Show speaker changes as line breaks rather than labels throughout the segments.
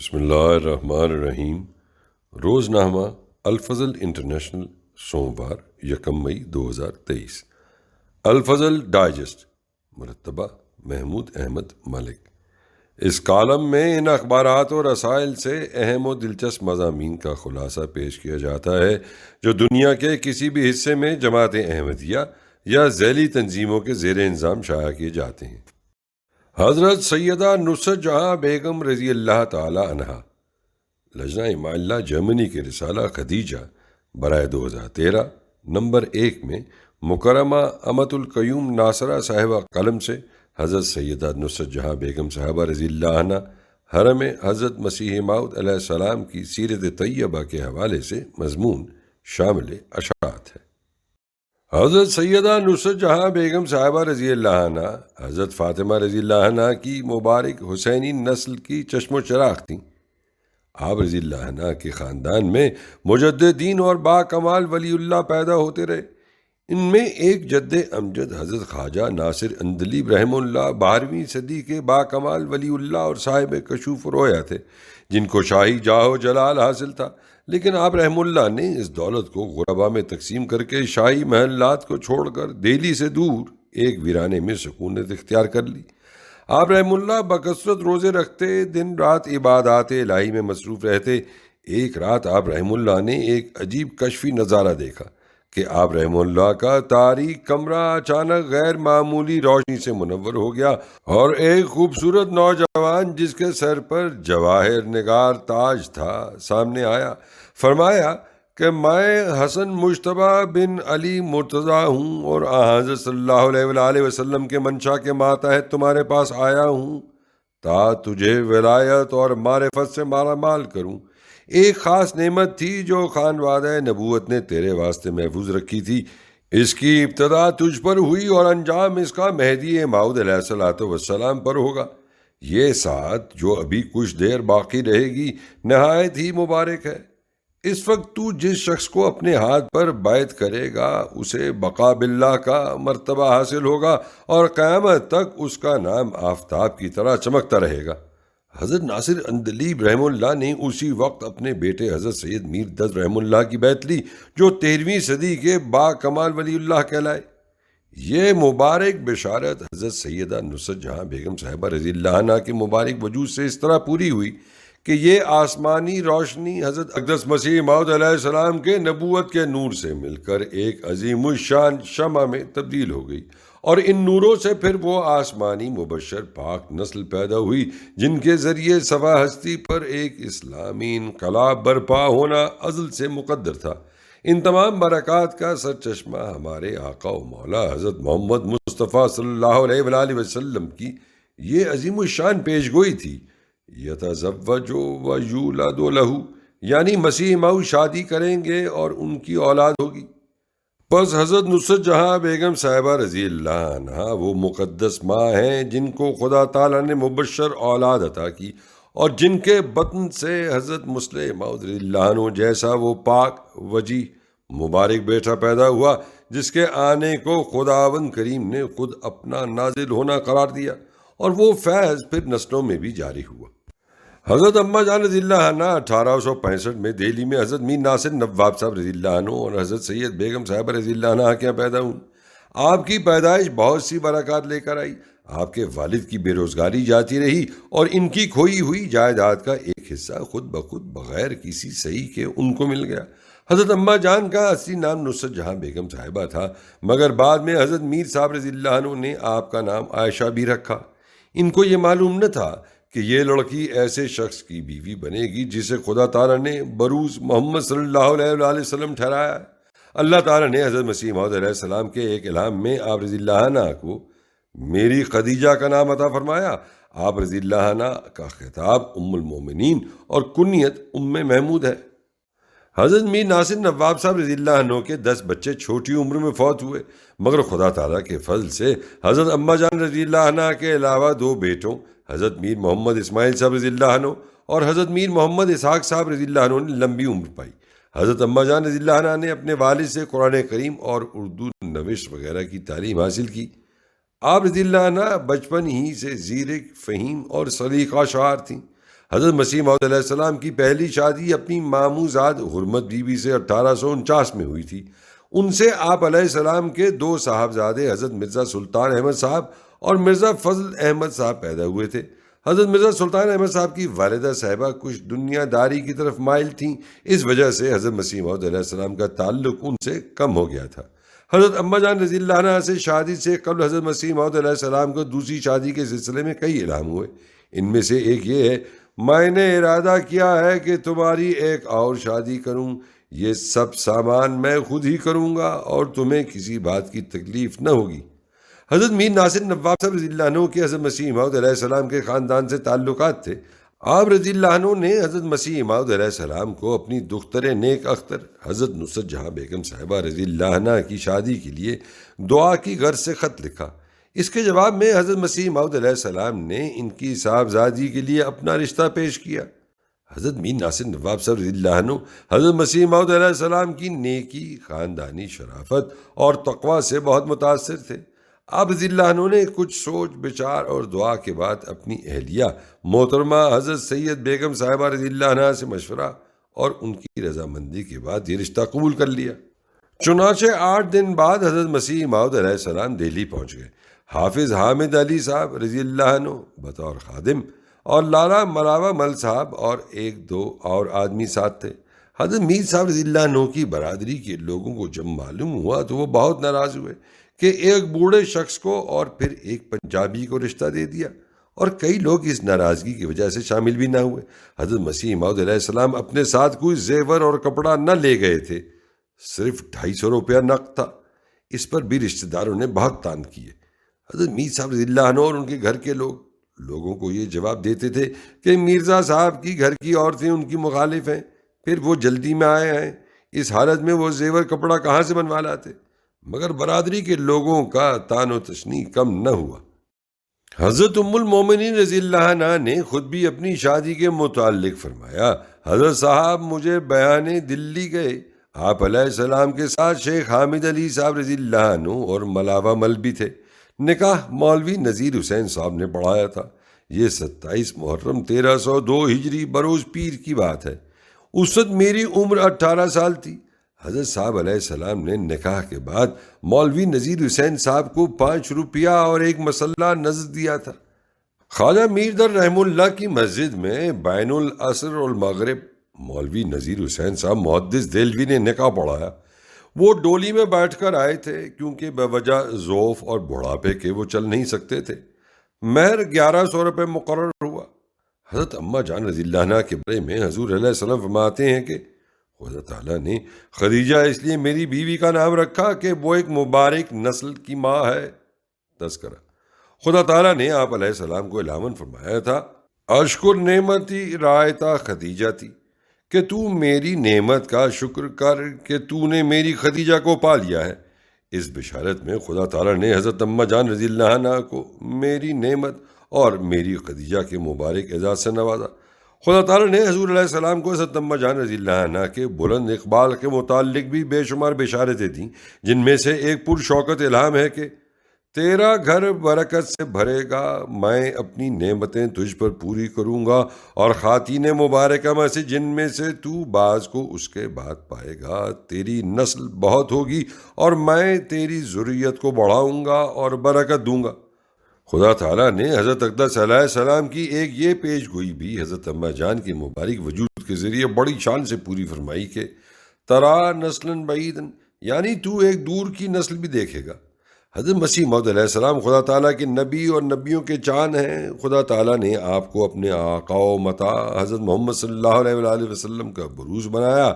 بسم اللہ الرحمن الرحیم۔ روزنامہ الفضل انٹرنیشنل، سوموار 1 مئی 2023۔ الفضل ڈائجسٹ، مرتبہ محمود احمد ملک۔ اس کالم میں ان اخبارات اور رسائل سے اہم و دلچسپ مضامین کا خلاصہ پیش کیا جاتا ہے جو دنیا کے کسی بھی حصے میں جماعت احمدیہ یا ذیلی تنظیموں کے زیر انظام شائع کیے جاتے ہیں۔ حضرت سیدہ نصرت جہاں بیگم رضی اللہ تعالی عنہا، لجنہ اماء جرمنی کے رسالہ خدیجہ برائے 2013 نمبر 1 میں مکرمہ امت القیوم ناصرہ صاحبہ قلم سے حضرت سیدہ نصرت جہاں بیگم صاحبہ رضی اللہ عنہ حرم حضرت مسیح موعود علیہ السلام کی سیرت طیبہ کے حوالے سے مضمون شامل اشاعت ہے۔ حضرت سیدہ نصرت جہاں بیگم صاحبہ رضی اللہ عنہ حضرت فاطمہ رضی اللہ عنہ کی مبارک حسینی نسل کی چشم و چراغ تھیں۔ آپ رضی اللہ عنہ کے خاندان میں مجدد دین اور با کمال ولی اللہ پیدا ہوتے رہے۔ ان میں ایک جد امجد حضرت خواجہ ناصر اندلیب رحمہ اللہ 12ویں صدی کے با کمال ولی اللہ اور صاحب کشوف و رویا تھے، جن کو شاہی جاہ و جلال حاصل تھا، لیکن آپ رحم اللہ نے اس دولت کو غربا میں تقسیم کر کے شاہی محلات کو چھوڑ کر دہلی سے دور ایک ویرانے میں سکونت اختیار کر لی۔ آپ رحم اللہ بکثرت روزے رکھتے، دن رات عبادات الہی میں مصروف رہتے۔ ایک رات آپ رحم اللہ نے ایک عجیب کشفی نظارہ دیکھا کہ آپ رحم اللہ کا تاریک کمرہ اچانک غیر معمولی روشنی سے منور ہو گیا اور ایک خوبصورت نوجوان جس کے سر پر جواہر نگار تاج تھا سامنے آیا۔ فرمایا کہ میں حسن مجتبیٰ بن علی مرتضیٰ ہوں اور حضرت صلی اللہ علیہ وآلہ وسلم کے منشا کے ماتحت تمہارے پاس آیا ہوں تا تجھے ولایت اور معرفت سے مالا مال کروں۔ ایک خاص نعمت تھی جو خانوادہ نبوت نے تیرے واسطے محفوظ رکھی تھی، اس کی ابتدا تجھ پر ہوئی اور انجام اس کا مہدی موعود علیہ الصلوۃ والسلام پر ہوگا۔ یہ ساتھ جو ابھی کچھ دیر باقی رہے گی نہایت ہی مبارک ہے۔ اس وقت تو جس شخص کو اپنے ہاتھ پر بیعت کرے گا اسے بقا باللہ کا مرتبہ حاصل ہوگا اور قیامت تک اس کا نام آفتاب کی طرح چمکتا رہے گا۔ حضرت ناصر اندلیب رحمہ اللہ نے اسی وقت اپنے بیٹے حضرت سید میر دست رحمہ اللہ کی بیعت لی جو 13ویں صدی کے با کمال ولی اللہ کہلائے۔ یہ مبارک بشارت حضرت سیدہ نصرت جہاں بیگم صاحبہ رضی اللہ عنہ کے مبارک وجود سے اس طرح پوری ہوئی کہ یہ آسمانی روشنی حضرت اقدس مسیح موعود علیہ السلام کے نبوت کے نور سے مل کر ایک عظیم الشان شمع میں تبدیل ہو گئی، اور ان نوروں سے پھر وہ آسمانی مبشر پاک نسل پیدا ہوئی جن کے ذریعے صفا ہستی پر ایک اسلامی انقلاب برپا ہونا ازل سے مقدر تھا۔ ان تمام برکات کا سرچشمہ ہمارے آقا و مولا حضرت محمد مصطفیٰ صلی اللہ علیہ وآلہ وسلم کی یہ عظیم الشان پیش گوئی تھی، یتزوج و یولد لہ، یعنی مسیح موعود شادی کریں گے اور ان کی اولاد ہوگی۔ پس حضرت نصرت جہاں بیگم صاحبہ رضی اللہ عنہ وہ مقدس ماں ہیں جن کو خدا تعالیٰ نے مبشر اولاد عطا کی اور جن کے بطن سے حضرت مسیح موعود رضی اللہ عنہ جیسا وہ پاک وجی مبارک بیٹا پیدا ہوا جس کے آنے کو خداوند کریم نے خود اپنا نازل ہونا قرار دیا، اور وہ فیض پھر نسلوں میں بھی جاری ہوا۔ حضرت اماں جان رضی اللہ عنہ 1865 میں دہلی میں حضرت میر ناصر نواب صاحب رضی اللہ عنہ اور حضرت سید بیگم صاحبہ رضی اللہ عنہ کے یہاں پیدا ہوئیں۔ آپ کی پیدائش بہت سی برکات لے کر آئی۔ آپ کے والد کی بے روزگاری جاتی رہی اور ان کی کھوئی ہوئی جائیداد کا ایک حصہ خود بخود بغیر کسی صحیح کے ان کو مل گیا۔ حضرت اماں جان کا اصلی نام نصرت جہاں بیگم صاحبہ تھا، مگر بعد میں حضرت میر صاحب رضی اللہ عنہ نے آپ کا نام عائشہ بھی رکھا۔ ان کو یہ معلوم نہ تھا کہ یہ لڑکی ایسے شخص کی بیوی بنے گی جسے خدا تعالیٰ نے بروز محمد صلی اللہ علیہ وآلہ وسلم ٹھہرایا ہے۔ اللہ تعالیٰ نے حضرت مسیح موعود علیہ السلام کے ایک الہام میں آپ رضی اللہ عنہ کو میری خدیجہ کا نام عطا فرمایا۔ آپ رضی اللہ عنہ کا خطاب ام المومنین اور کنیت ام محمود ہے۔ حضرت میر ناصر نواب صاحب رضی اللہ عنہ کے 10 بچے چھوٹی عمر میں فوت ہوئے، مگر خدا تعالیٰ کے فضل سے حضرت اماں جان رضی اللہ عنہ کے علاوہ 2 بیٹوں حضرت میر محمد اسماعیل صاحب رضی اللہ عنہ اور حضرت میر محمد اسحاق صاحب رضی اللہ عنہ نے لمبی عمر پائی۔ حضرت اماں جان رضی اللہ عنہ نے اپنے والد سے قرآن کریم اور اردو نوشت وغیرہ کی تعلیم حاصل کی۔ آپ رضی اللہ عنہ بچپن ہی سے زیرک، فہیم اور سلیقہ شعار تھیں۔ حضرت مسیح موعود علیہ السلام کی پہلی شادی اپنی ماموزاد حرمت بی بی سے 1849 میں ہوئی تھی۔ ان سے آپ علیہ السلام کے 2 صاحبزادے حضرت مرزا سلطان احمد صاحب اور مرزا فضل احمد صاحب پیدا ہوئے تھے۔ حضرت مرزا سلطان احمد صاحب کی والدہ صاحبہ کچھ دنیا داری کی طرف مائل تھیں، اس وجہ سے حضرت مسیح موعود علیہ السلام کا تعلق ان سے کم ہو گیا تھا۔ حضرت اماں جان رضی اللہ عنہ سے شادی سے قبل حضرت مسیح موعود علیہ السلام کو دوسری شادی کے سلسلے میں کئی الہام ہوئے۔ ان میں سے ایک یہ ہے، میں نے ارادہ کیا ہے کہ تمہاری ایک اور شادی کروں، یہ سب سامان میں خود ہی کروں گا اور تمہیں کسی بات کی تکلیف نہ ہوگی۔ حضرت میر ناصر نواب صاحب رضی اللہ عنہ کے حضرت مسیح موعود علیہ السلام کے خاندان سے تعلقات تھے۔ آپ رضی اللہ عنہ نے حضرت مسیح موعود علیہ السلام کو اپنی دختر نیک اختر حضرت نصرت جہاں بیگم صاحبہ رضی اللہ عنہ کی شادی کے لیے دعا کی غرض سے خط لکھا۔ اس کے جواب میں حضرت مسیح موعود علیہ السلام نے ان کی صاحبزادی کے لیے اپنا رشتہ پیش کیا۔ حضرت میر ناصر نواب صاحب رضی اللہ عنہ حضرت مسیح موعود علیہ السلام کی نیکی، خاندانی شرافت اور تقوی سے بہت متاثر تھے۔ آپ رضی اللہ عنہ نے کچھ سوچ بچار اور دعا کے بعد اپنی اہلیہ محترمہ حضرت سید بیگم صاحبہ رضی اللہ عنہ سے مشورہ اور ان کی رضامندی کے بعد یہ رشتہ قبول کر لیا۔ چنانچہ 8 دن بعد حضرت مسیح موعود علیہ السلام دہلی پہنچ گئے۔ حافظ حامد علی صاحب رضی اللہ عنہ بطور خادم اور لالا مراوا مل صاحب اور 1-2 اور آدمی ساتھ تھے۔ حضرت میر صاحب رضی اللہ عنہ کی برادری کے لوگوں کو جب معلوم ہوا تو وہ بہت ناراض ہوئے کہ ایک بوڑھے شخص کو اور پھر ایک پنجابی کو رشتہ دے دیا، اور کئی لوگ اس ناراضگی کی وجہ سے شامل بھی نہ ہوئے۔ حضرت مسیح موعود علیہ السلام اپنے ساتھ کوئی زیور اور کپڑا نہ لے گئے تھے، صرف 250 روپیہ نقد تھا۔ اس پر بھی رشتہ داروں نے بہت تان کیے۔ حضرت میر صاحب رضی اللہ عنہ اور ان کے گھر کے لوگوں کو یہ جواب دیتے تھے کہ مرزا صاحب کی گھر کی عورتیں ان کی مخالف ہیں، پھر وہ جلدی میں آئے ہیں، اس حالت میں وہ زیور کپڑا کہاں سے بنوا لاتے؟ مگر برادری کے لوگوں کا تان و تشنی کم نہ ہوا۔ حضرت ام المومنین رضی اللہ عنہ نے خود بھی اپنی شادی کے متعلق فرمایا، حضرت صاحب مجھے بیان دلی گئے، آپ علیہ السلام کے ساتھ شیخ حامد علی صاحب رضی اللہ عنہ اور ملاوہ مل بھی تھے۔ نکاح مولوی نذیر حسین صاحب نے پڑھایا تھا۔ یہ 27 محرم 1302 ہجری بروز پیر کی بات ہے۔ اس وقت میری عمر 18 سال تھی۔ حضرت صاحب علیہ السلام نے نکاح کے بعد مولوی نذیر حسین صاحب کو 5 روپیہ اور ایک مسلح نذر دیا تھا۔ خواجہ میر در رحم اللہ کی مسجد میں بین العصر والمغرب مولوی نذیر حسین صاحب محدث دہلوی نے نکاح پڑھایا۔ وہ ڈولی میں بیٹھ کر آئے تھے کیونکہ بوجہ ضعف اور بڑھاپے کے وہ چل نہیں سکتے تھے۔ مہر 1100 روپے مقرر ہوا۔ حضرت اماں جان رضی اللہ عنہ کے بارے میں حضور علیہ السلام فرماتے ہیں کہ خدا تعالیٰ نے خدیجہ اس لیے میری بیوی کا نام رکھا کہ وہ ایک مبارک نسل کی ماں ہے۔ تذکرہ: خدا تعالیٰ نے آپ علیہ السلام کو الہاماً فرمایا تھا، اشکر نعمتی رایتا خدیجہ تھی، کہ تو میری نعمت کا شکر کر کہ تو نے میری خدیجہ کو پا لیا ہے۔ اس بشارت میں خدا تعالیٰ نے حضرت اماں جان رضی اللہ عنہ کو میری نعمت اور میری خدیجہ کے مبارک اعزاز سے نوازا۔ خدا تعالیٰ نے حضور علیہ السلام کو حضرت اماں جان رضی اللہ عنہ کے بلند اقبال کے متعلق بھی بے شمار بشارتیں دیں، جن میں سے ایک پرشوکت الہام ہے کہ تیرا گھر برکت سے بھرے گا، میں اپنی نعمتیں تجھ پر پوری کروں گا، اور خواتین مبارکہ میں سے جن میں سے تو بعض کو اس کے بعد پائے گا، تیری نسل بہت ہوگی اور میں تیری ذریت کو بڑھاؤں گا اور برکت دوں گا۔ خدا تعالیٰ نے حضرت اقدس علیہ السلام کی ایک یہ پیش گوئی بھی حضرت اماں جان کے مبارک وجود کے ذریعے بڑی شان سے پوری فرمائی کہ ترا نسلاً بعیداً، یعنی تو ایک دور کی نسل بھی دیکھے گا۔ حضرت مسیح موعود علیہ السلام خدا تعالیٰ کے نبی اور نبیوں کے چاند ہیں۔ خدا تعالیٰ نے آپ کو اپنے آقا و متا حضرت محمد صلی اللہ علیہ وآلہ وسلم کا بروز بنایا۔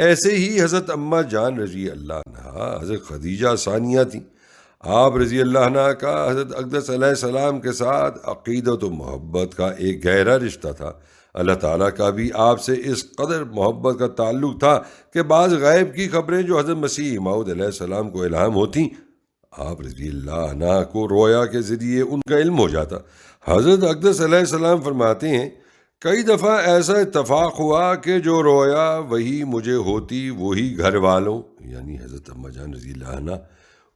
ایسے ہی حضرت اماں جان رضی اللہ عنہ حضرت خدیجہ ثانیہ تھیں۔ آپ رضی اللہ عنہ کا حضرت اقدس علیہ السلام کے ساتھ عقیدت و محبت کا ایک گہرا رشتہ تھا۔ اللہ تعالیٰ کا بھی آپ سے اس قدر محبت کا تعلق تھا کہ بعض غیب کی خبریں جو حضرت مسیح موعود علیہ السلام کو الہام ہوتی، آپ رضی اللہ عنہ کو رویا کے ذریعے ان کا علم ہو جاتا۔ حضرت اقدس علیہ السلام فرماتے ہیں، کئی دفعہ ایسا اتفاق ہوا کہ جو رویا وہی مجھے ہوتی، وہی گھر والوں یعنی حضرت اماں جان رضی اللہ عنہ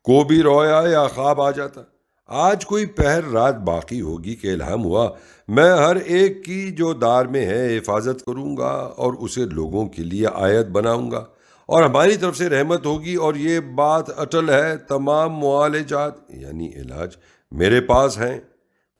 کو بھی رویا یا خواب آ جاتا۔ آج کوئی پہر رات باقی ہوگی کہ الہام ہوا، میں ہر ایک کی جو دار میں ہے حفاظت کروں گا اور اسے لوگوں کے لیے آیت بناؤں گا، اور ہماری طرف سے رحمت ہوگی، اور یہ بات اٹل ہے، تمام معالجات یعنی علاج میرے پاس ہیں۔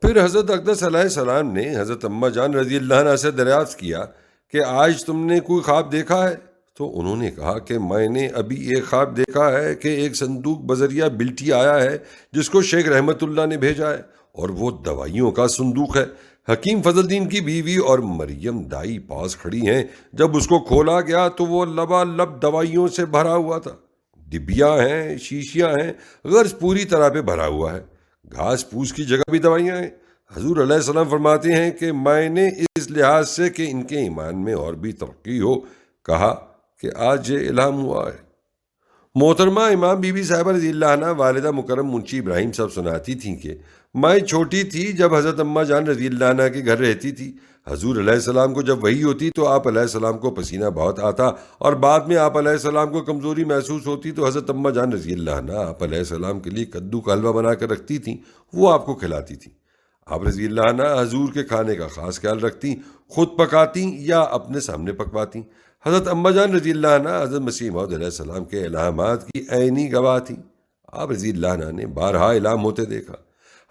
پھر حضرت اقدس علیہ السلام نے حضرت اماں جان رضی اللہ عنہ سے دریافت کیا کہ آج تم نے کوئی خواب دیکھا ہے؟ تو انہوں نے کہا کہ میں نے ابھی ایک خواب دیکھا ہے کہ ایک صندوق بذریعہ بلٹی آیا ہے جس کو شیخ رحمت اللہ نے بھیجا ہے، اور وہ دوائیوں کا صندوق ہے۔ حکیم فضل الدین کی بیوی اور مریم دائی پاس کھڑی ہیں۔ جب اس کو کھولا گیا تو وہ لبالب دوائیوں سے بھرا ہوا تھا، ڈبیاں ہیں، شیشیاں ہیں، غرض پوری طرح پہ بھرا ہوا ہے، گھاس پھوس کی جگہ بھی دوائیاں ہیں۔ حضور علیہ السلام فرماتے ہیں کہ میں نے اس لحاظ سے کہ ان کے ایمان میں اور بھی ترقی ہو کہا کہ آج یہ الہام ہوا ہے۔ محترمہ امام بی بی صاحبہ رضی اللہ عنہ والدہ مکرم منشی ابراہیم صاحب سناتی تھیں کہ میں چھوٹی تھی جب حضرت اماں جان رضی اللہ عنہ کے گھر رہتی تھی۔ حضور علیہ السلام کو جب وحی ہوتی تو آپ علیہ السلام کو پسینہ بہت آتا، اور بعد میں آپ علیہ السلام کو کمزوری محسوس ہوتی تو حضرت اماں جان رضی اللہ عنہ آپ علیہ السلام کے لیے کدو کا حلوہ بنا کر رکھتی تھیں، وہ آپ کو کھلاتی تھیں۔ آپ رضی اللہ عنہ حضور کے کھانے کا خاص خیال رکھتی، خود پکاتی یا اپنے سامنے پکواتی۔ حضرت اماں جان رضی اللہ عنہ حضرت مسیح موعود علیہ السلام کے الہامات کی عینی گواہ تھیں۔ آپ رضی اللہ عنہ نے بارہا الہام ہوتے دیکھا۔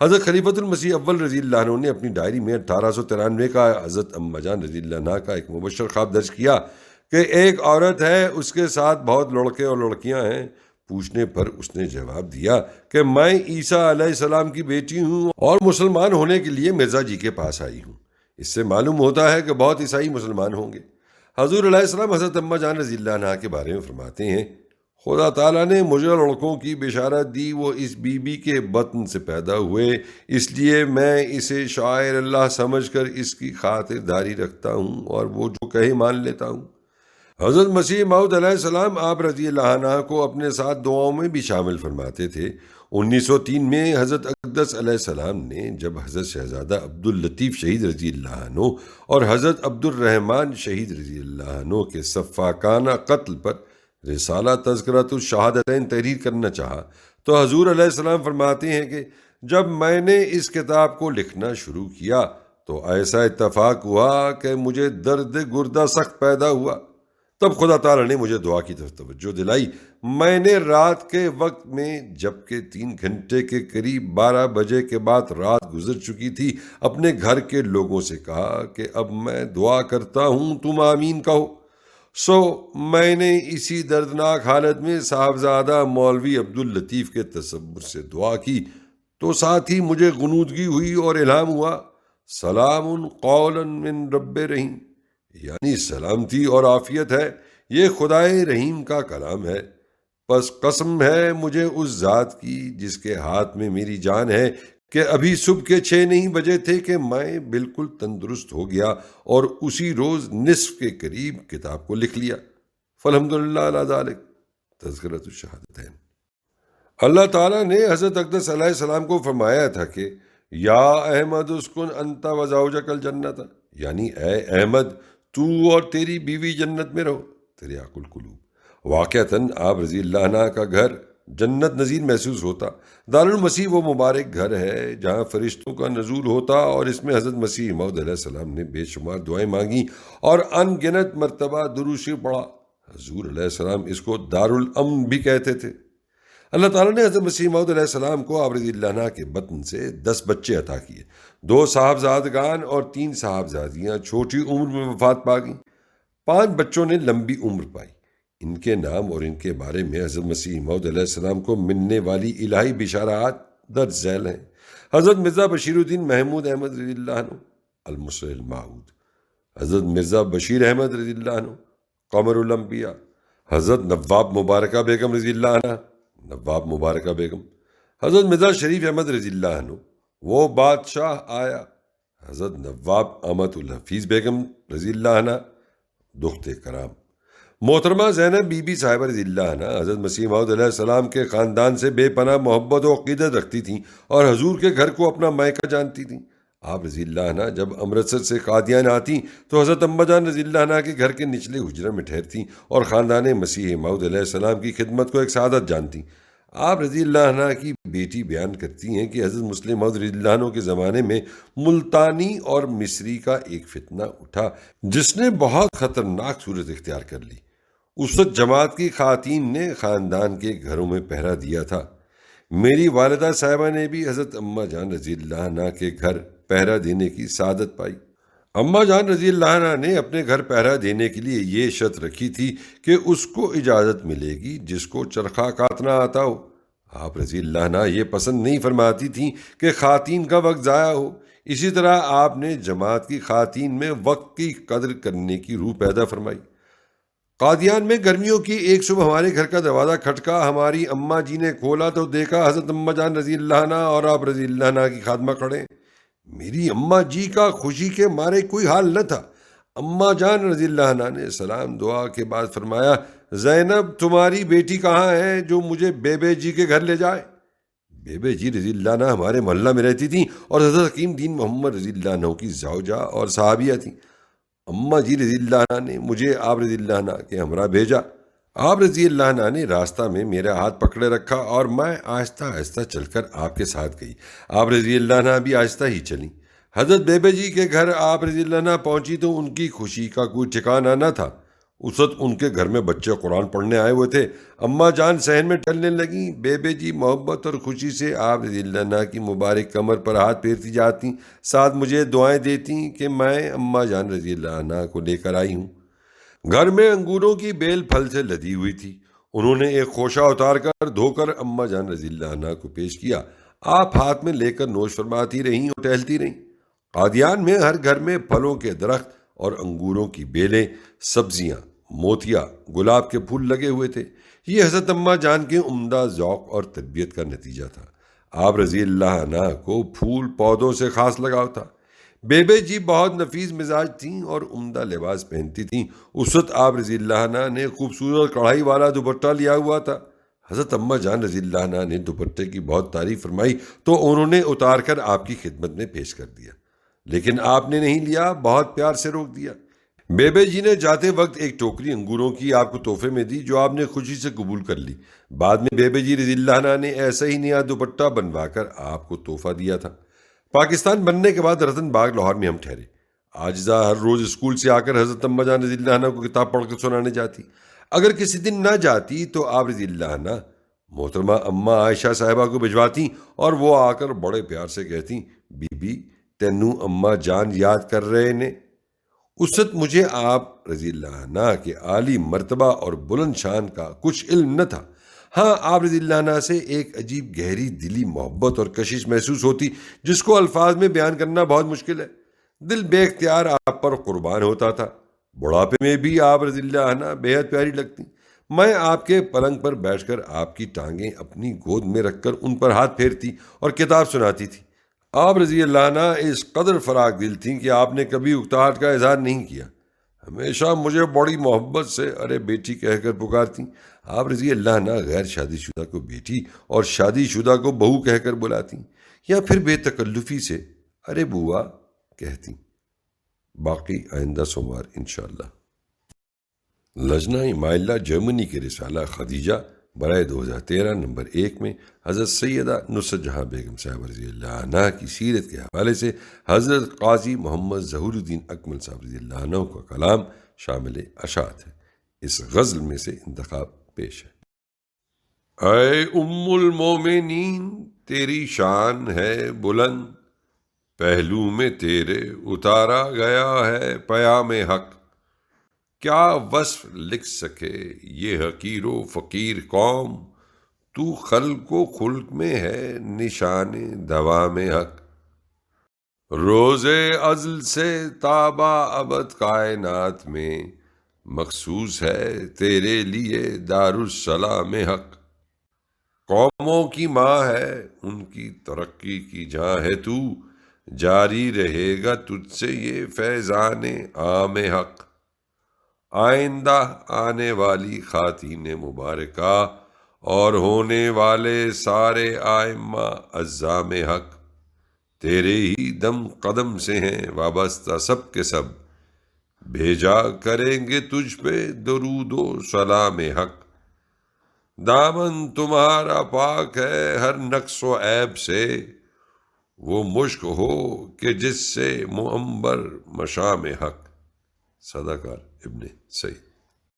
حضرت خلیفۃ المسیح اول رضی اللہ عنہ نے اپنی ڈائری میں 1893 کا حضرت اماں جان رضی اللہ عنہ کا ایک مبشر خواب درج کیا کہ ایک عورت ہے، اس کے ساتھ بہت لڑکے اور لڑکیاں ہیں۔ پوچھنے پر اس نے جواب دیا کہ میں عیسیٰ علیہ السلام کی بیٹی ہوں اور مسلمان ہونے کے لیے مرزا جی کے پاس آئی ہوں۔ اس سے معلوم ہوتا ہے کہ بہت عیسائی مسلمان ہوں گے۔ حضور علیہ السلام حضرت اماں جان رضی اللہ عنہ کے بارے میں فرماتے ہیں، خدا تعالیٰ نے مجھے لڑکوں کی بشارت دی، وہ اس بی بی کے بطن سے پیدا ہوئے، اس لیے میں اسے شاعر اللہ سمجھ کر اس کی خاطر داری رکھتا ہوں اور وہ جو کہے مان لیتا ہوں۔ حضرت مسیح موعود علیہ السلام آپ رضی اللہ عنہ کو اپنے ساتھ دعاؤں میں بھی شامل فرماتے تھے۔ 1903 میں حضرت اقدس علیہ السلام نے جب حضرت شہزادہ عبد اللطیف شہید رضی اللہ عنہ اور حضرت عبد الرحمن شہید رضی اللہ عنہ کے سفاکانہ قتل پر رسالہ تذکرۃ الشہادتین تحریر کرنا چاہا تو حضور علیہ السلام فرماتے ہیں کہ جب میں نے اس کتاب کو لکھنا شروع کیا تو ایسا اتفاق ہوا کہ مجھے درد گردہ سخت پیدا ہوا۔ تب خدا تعالیٰ نے مجھے دعا کی طرف توجہ دلائی۔ میں نے رات کے وقت میں جبکہ 3 گھنٹے کے قریب 12 بجے کے بعد رات گزر چکی تھی اپنے گھر کے لوگوں سے کہا کہ اب میں دعا کرتا ہوں، تم آمین کہو۔ سو میں نے اسی دردناک حالت میں صاحبزادہ مولوی عبد اللطیف کے تصور سے دعا کی تو ساتھ ہی مجھے غنودگی ہوئی اور الہام ہوا، سلام قولا من رب رحیم، یعنی سلامتی اور عافیت ہے، یہ خدائے رحیم کا کلام ہے۔ پس قسم ہے مجھے اس ذات کی جس کے ہاتھ میں میری جان ہے کہ ابھی صبح کے 6 نہیں بجے تھے کہ میں بالکل تندرست ہو گیا اور اسی روز نصف کے قریب کتاب کو لکھ لیا۔ فالحمدللہ علی ذالک تذکرۃ الشہادتین۔ اللہ تعالیٰ نے حضرت اقدس علیہ السلام کو فرمایا تھا کہ یا احمد اسکن انت و زوجک الجنت، یعنی اے احمد تو اور تیری بیوی جنت میں رہو، تریاق القلوب۔ واقعتاً آپ رضی اللہ عنہ کا گھر جنت نظیر محسوس ہوتا۔ دارالمسیح وہ مبارک گھر ہے جہاں فرشتوں کا نزول ہوتا، اور اس میں حضرت مسیح موعود علیہ السلام نے بے شمار دعائیں مانگی اور ان گنت مرتبہ درود شریف پڑھا۔ حضور علیہ السلام اس کو دارالامن بھی کہتے تھے۔ اللہ تعالیٰ نے حضرت مسیح موعود علیہ السلام کو آپ رضی اللہ عنہ کے بطن سے 10 بچے عطا کیے۔ 2 صاحبزادگان اور 3 صاحبزادیاں چھوٹی عمر میں وفات پا گئیں۔ 5 بچوں نے لمبی عمر پائی۔ ان کے نام اور ان کے بارے میں حضرت مسیح موعود علیہ السلام کو ملنے والی الہی بشارات درج ذیل ہیں۔ حضرت مرزا بشیر الدین محمود احمد رضی اللہ عنہ المصلح الموعود، حضرت مرزا بشیر احمد رضی اللہ عنہ قمر الانبیاء، حضرت نواب مبارکہ بیگم رضی اللہ عنہ نواب مبارکہ بیگم، حضرت مرزا شریف احمد رضی اللہ عنہ وہ بادشاہ آیا، حضرت نواب احمد الحفیظ بیگم رضی اللہ عنہ دخت کرام، محترمہ زینب بی بی صاحبہ رضی اللہ عنہ حضرت مسیح موعود علیہ السلام کے خاندان سے بے پناہ محبت و عقیدت رکھتی تھیں اور حضور کے گھر کو اپنا مائکہ جانتی تھیں۔ آپ رضی اللہ عنہ جب امرتسر سے قادیان آتی تو حضرت اماں جان رضی اللہ عنہ کے گھر کے نچلے حجرے میں ٹھہرتی اور خاندان مسیح موعود علیہ السلام کی خدمت کو ایک سعادت جانتی۔ آپ رضی اللہ عنہ کی بیٹی بیان کرتی ہیں کہ حضرت مسلم موعود رضی اللہ عنہ کے زمانے میں ملتانی اور مصری کا ایک فتنہ اٹھا جس نے بہت خطرناک صورت اختیار کر لی۔ اس وقت جماعت کی خواتین نے خاندان کے گھروں میں پہرا دیا تھا۔ میری والدہ صاحبہ نے بھی حضرت اماں جان رضی اللہ عنہ کے گھر پہرا دینے کی سعادت پائی۔ اماں جان رضی اللہ عنہ نے اپنے گھر پہرا دینے کے لیے یہ شرط رکھی تھی کہ اس کو اجازت ملے گی جس کو چرخہ کاٹنا آتا ہو۔ آپ رضی اللہ عنہ یہ پسند نہیں فرماتی تھیں کہ خواتین کا وقت ضائع ہو۔ اسی طرح آپ نے جماعت کی خواتین میں وقت کی قدر کرنے کی روح پیدا فرمائی۔ قادیان میں گرمیوں کی ایک صبح ہمارے گھر کا دروازہ کھٹکا، ہماری اماں جی نے کھولا تو دیکھا حضرت اماں جان رضی اللہ عنہ اور آپ رضی اللہ عنہ کی خادمہ کھڑے۔ میری اماں جی کا خوشی کے مارے کوئی حال نہ تھا۔ اماں جان رضی اللہ عنہ نے سلام دعا کے بعد فرمایا، زینب تمہاری بیٹی کہاں ہے جو مجھے بیبے جی کے گھر لے جائے؟ بیبے جی رضی اللہ عنہ ہمارے محلہ میں رہتی تھیں اور حضرت حکیم دین محمد رضی اللہ عنہ کی زوجہ اور صحابیہ تھیں۔ اماں جی رضی اللہ عنہ نے مجھے آپ رضی اللہ عنہ کے ہمراہ بھیجا۔ آپ رضی اللہ عنہ نے راستہ میں میرا ہاتھ پکڑے رکھا اور میں آہستہ آہستہ چل کر آپ کے ساتھ گئی۔ آپ رضی اللہ عنہ بھی آہستہ ہی چلیں۔ حضرت بیبے جی کے گھر آپ رضی اللہ عنہ پہنچی تو ان کی خوشی کا کوئی ٹھکانہ نہ تھا۔ اس وقت ان کے گھر میں بچے قرآن پڑھنے آئے ہوئے تھے۔ اماں جان صحن میں ٹلنے لگیں۔ بیبے جی محبت اور خوشی سے آپ رضی اللہ عنہ کی مبارک کمر پر ہاتھ پھیرتی جاتی، ساتھ مجھے دعائیں دیتی کہ میں اماں جان رضی اللہ عنہ کو لے کر آئی ہوں۔ گھر میں انگوروں کی بیل پھل سے لدی ہوئی تھی۔ انہوں نے ایک خوشہ اتار کر دھو کر اماں جان رضی اللہ عنہ کو پیش کیا۔ آپ ہاتھ میں لے کر نوش فرماتی رہیں اور ٹہلتی رہیں۔ قادیان میں ہر گھر میں پھلوں کے درخت اور انگوروں کی بیلیں، سبزیاں، موتیا، گلاب کے پھول لگے ہوئے تھے۔ یہ حضرت اماں جان کے عمدہ ذوق اور تربیت کا نتیجہ تھا۔ آپ رضی اللہ عنہ کو پھول پودوں سے خاص لگاؤ تھا۔ بیبے جی بہت نفیس مزاج تھیں اور عمدہ لباس پہنتی تھیں۔ اس وقت آپ رضی اللہ عنہ نے خوبصورت کڑھائی والا دوپٹہ لیا ہوا تھا۔ حضرت اماں جان رضی اللہ عنہ نے دوپٹے کی بہت تعریف فرمائی تو انہوں نے اتار کر آپ کی خدمت میں پیش کر دیا، لیکن آپ نے نہیں لیا، بہت پیار سے روک دیا۔ بیبے جی نے جاتے وقت ایک ٹوکری انگوروں کی آپ کو تحفے میں دی جو آپ نے خوشی سے قبول کر لی۔ بعد میں بیبے جی رضی اللہ عنہ نے ایسا ہی نیا دوپٹہ بنوا کر آپ کو تحفہ دیا تھا۔ پاکستان بننے کے بعد رتن باغ لاہور میں ہم ٹھہرے۔ آجزہ ہر روز اسکول سے آ کر حضرت اماں جان رضی اللہ عنہ کو کتاب پڑھ کر سنانے جاتی۔ اگر کسی دن نہ جاتی تو آپ رضی اللہ عنہ محترمہ اماں عائشہ صاحبہ کو بھجواتی اور وہ آ کر بڑے پیار سے کہتی، بی بی تینوں اماں جان یاد کر رہے نے۔ اس وقت مجھے آپ رضی اللہ عنہ کے عالی مرتبہ اور بلند شان کا کچھ علم نہ تھا۔ ہاں، آپ رضی اللہ عنہ سے ایک عجیب گہری دلی محبت اور کشش محسوس ہوتی جس کو الفاظ میں بیان کرنا بہت مشکل ہے۔ دل بے اختیار آپ پر قربان ہوتا تھا۔ بڑھاپے میں بھی آپ رضی اللہ عنہ بے حد پیاری لگتی۔ میں آپ کے پلنگ پر بیٹھ کر آپ کی ٹانگیں اپنی گود میں رکھ کر ان پر ہاتھ پھیرتی اور کتاب سناتی تھی۔ آپ رضی اللہ عنہ اس قدر فراق دل تھیں کہ آپ نے کبھی اکتاہٹ کا اظہار نہیں کیا۔ ہمیشہ مجھے بڑی محبت سے ارے بیٹی کہہ کر پکارتی۔ آپ رضی اللہ عنہ غیر شادی شدہ کو بیٹی اور شادی شدہ کو بہو کہہ کر بلاتی، یا پھر بے تکلفی سے ارے بوا کہتی۔ باقی آئندہ سوموار انشاءاللہ۔ لجنہ مائلہ جرمنی کے رسالہ خدیجہ برائے 2013 نمبر 1 میں حضرت سیدہ نصرت جہاں بیگم صاحب رضی اللہ عنہ کی سیرت کے حوالے سے حضرت قاضی محمد ظہور الدین اکمل صاحب رضی اللہ عنہ کا کلام شامل اشاعت ہے۔ اس غزل میں سے انتخاب پیش ہے۔ اے ام المومنین تیری شان ہے بلند، پہلو میں تیرے اتارا گیا ہے پیام حق۔ کیا وصف لکھ سکے یہ حقیر و فقیر قوم، تو خلق و خلق میں ہے نشان دوام حق۔ روز ازل سے تابا ابد کائنات میں مخصوص ہے تیرے لیے دارالسلام حق۔ قوموں کی ماں ہے ان کی ترقی کی جاں ہے تو، جاری رہے گا تجھ سے یہ فیضان عام حق۔ آئندہ آنے والی خواتین مبارکہ اور ہونے والے سارے آئمہ عزام حق، تیرے ہی دم قدم سے ہیں وابستہ سب کے سب، بھیجا کریں گے تجھ پہ درود و سلام حق۔ دامن تمہارا پاک ہے ہر نقص و عیب سے، وہ مشک ہو کہ جس سے معنبر مشام حق۔ صدقہ ابن سعید۔